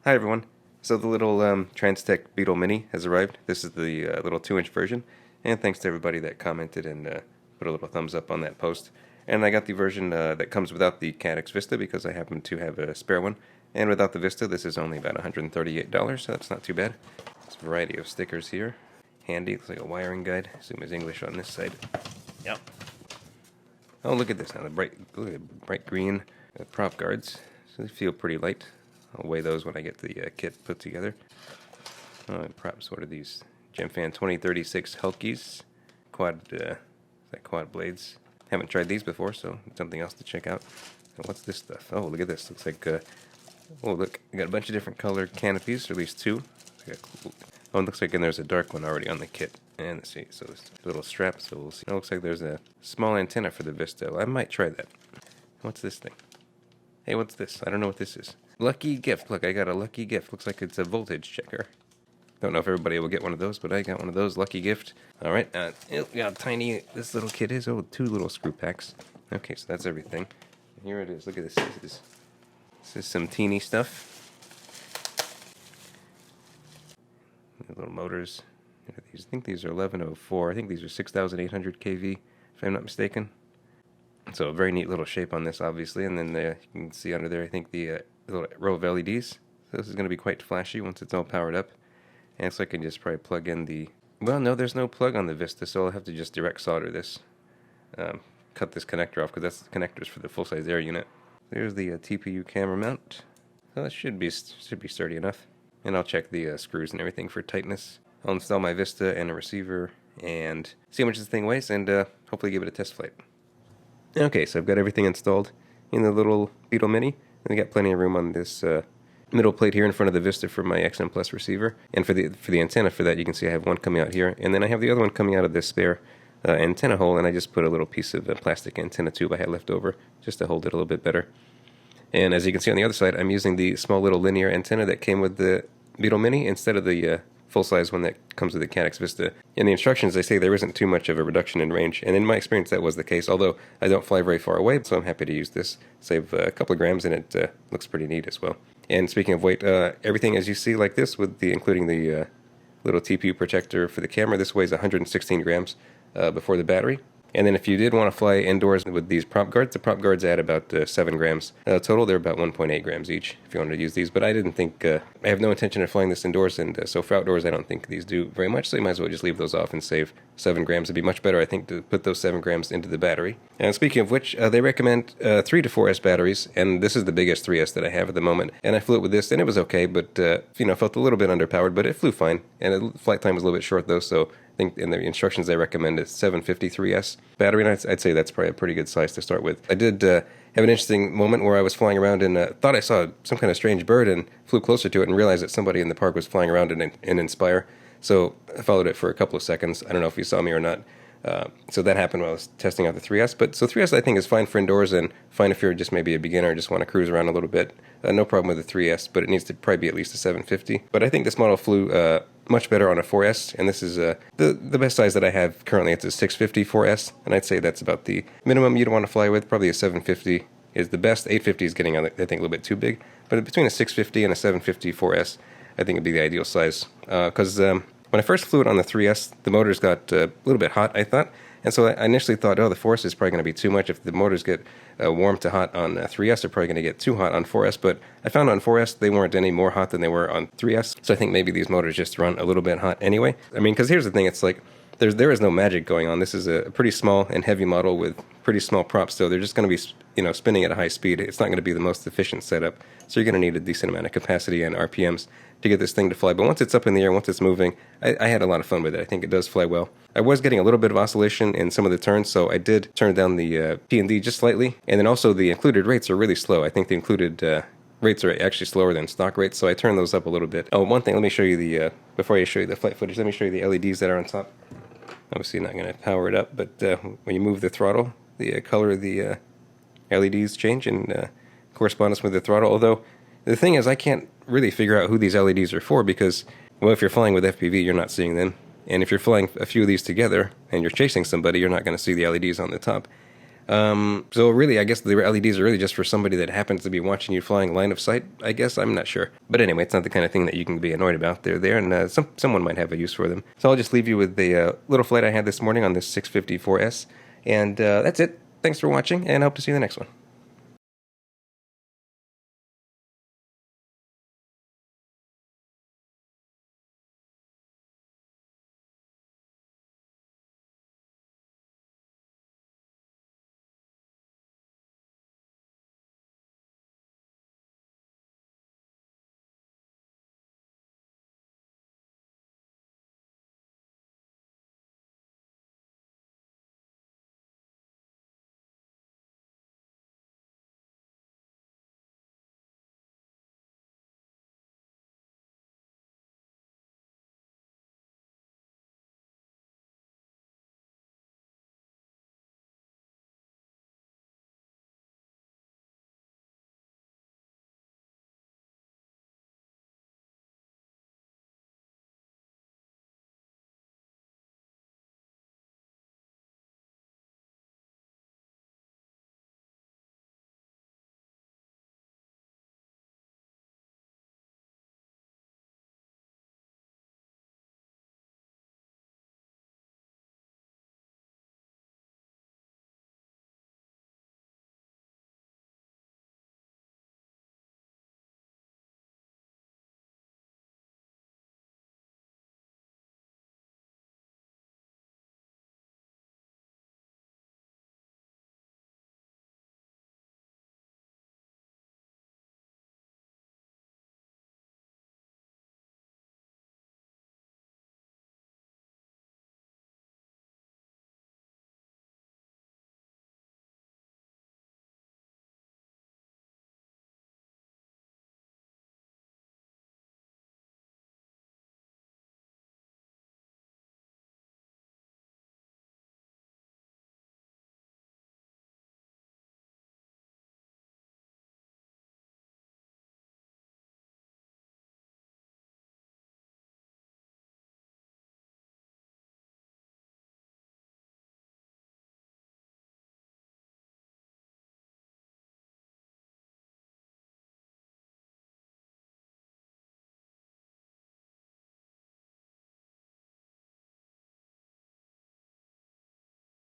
Hi everyone. So the little TransTEC Beetle Mini has arrived. This is the little 2-inch version, and thanks to everybody that commented and put a little thumbs up on that post. And I got the version that comes without the Caddx Vista because I happen to have a spare one. And without the Vista, this is only about $138, so that's not too bad. There's a variety of stickers here. Handy, looks like a wiring guide. I assume there's English on this side. Yep. Oh, look at this now, look at the bright green prop guards. So they feel pretty light. I'll weigh those when I get the kit put together. Props, what are these? Gemfan 2036 Hulkies. Quad blades. Haven't tried these before, so it's something else to check out. And what's this stuff? Oh, look at this. Looks like, oh, look, I got a bunch of different colored canopies, or at least two. Oh, it looks like there's a dark one already on the kit. And let's see, so this little strap, so we'll see. It looks like there's a small antenna for the Vista. Well, I might try that. What's this thing? Hey, what's this? I don't know what this is. Lucky gift. Look, I got a lucky gift. Looks like it's a voltage checker. Don't know if everybody will get one of those, but I got one of those. Lucky gift. All right. Look how tiny this little kit is. Oh, 2 little screw packs. Okay, so that's everything. And here it is. Look at this. This is some teeny stuff. Little motors. I think these are 1104. I think these are 6,800 kV, if I'm not mistaken. So a very neat little shape on this, obviously. And then you can see under there, I think the little row of LEDs. So this is going to be quite flashy once it's all powered up. And so I can just probably plug in the... Well, no, there's no plug on the Vista, so I'll have to just direct solder this. Cut this connector off, because that's the connectors for the full-size air unit. There's the TPU camera mount. So that should be sturdy enough. And I'll check the screws and everything for tightness. I'll install my Vista and a receiver and see how much this thing weighs and hopefully give it a test flight. Okay, so I've got everything installed in the little Beetle Mini. And I got plenty of room on this middle plate here in front of the Vista for my XM Plus receiver. And for the antenna for that, you can see I have one coming out here. And then I have the other one coming out of this spare antenna hole, and I just put a little piece of plastic antenna tube I had left over just to hold it a little bit better. And as you can see on the other side, I'm using the small little linear antenna that came with the Beetle Mini instead of the full-size one that comes with the Caddx Vista. In the instructions, they say there isn't too much of a reduction in range, and in my experience, that was the case, although I don't fly very far away, so I'm happy to use this. Save a couple of grams, and it looks pretty neat as well. And speaking of weight, everything as you see like this, including the little TPU protector for the camera, this weighs 116 grams before the battery. And then if you did want to fly indoors with these prop guards, the prop guards add about 7 grams. Total, they're about 1.8 grams each if you wanted to use these. But I didn't think, I have no intention of flying this indoors, and so for outdoors I don't think these do very much, so you might as well just leave those off and save 7 grams. It'd be much better, I think, to put those 7 grams into the battery. And speaking of which, they recommend 3 to 4S batteries, and this is the biggest 3S that I have at the moment. And I flew it with this, and it was okay, but, felt a little bit underpowered, but it flew fine. And the flight time was a little bit short, though, so I think in the instructions they recommend a 753S battery, and I'd say that's probably a pretty good size to start with. I did have an interesting moment where I was flying around and thought I saw some kind of strange bird and flew closer to it and realized that somebody in the park was flying around in Inspire. So I followed it for a couple of seconds. I don't know if you saw me or not. So that happened while I was testing out the 3S. But so 3S I think is fine for indoors and fine if you're just maybe a beginner and just want to cruise around a little bit. No problem with the 3S, but it needs to probably be at least a 750. But I think this model flew much better on a 4S, and this is the best size that I have currently. It's a 650 4S, and I'd say that's about the minimum you'd want to fly with. Probably a 750 is the best. 850 is getting, I think, a little bit too big. But between a 650 and a 750 4S, I think would be the ideal size. Because when I first flew it on the 3S, the motors got a little bit hot, I thought. And so I initially thought, oh, the 4S is probably going to be too much. If the motors get warm to hot on 3S, they're probably going to get too hot on 4S. But I found on 4S, they weren't any more hot than they were on 3S. So I think maybe these motors just run a little bit hot anyway. I mean, because here's the thing. It's like there is no magic going on. This is a pretty small and heavy model with pretty small props. So they're just going to be spinning at a high speed. It's not going to be the most efficient setup. So you're going to need a decent amount of capacity and RPMs to get this thing to fly. But once it's up in the air, once it's moving, I had a lot of fun with it. I think it does fly well. I was getting a little bit of oscillation in some of the turns, so I did turn down the P&D just slightly. And then also the included rates are really slow. I think the included rates are actually slower than stock rates, so I turned those up a little bit. Oh, one thing, let me show you before I show you the flight footage, let me show you the LEDs that are on top. Obviously not going to power it up, but when you move the throttle, the color of the LEDs change in correspondence with the throttle. Although the thing is, I can't really figure out who these LEDs are for because, well, if you're flying with FPV, you're not seeing them. And if you're flying a few of these together and you're chasing somebody, you're not going to see the LEDs on the top. So really, I guess the LEDs are really just for somebody that happens to be watching you flying line of sight, I guess. I'm not sure. But anyway, it's not the kind of thing that you can be annoyed about. They're there, and someone might have a use for them. So I'll just leave you with the little flight I had this morning on this 654S. And that's it. Thanks for watching, and I hope to see you in the next one.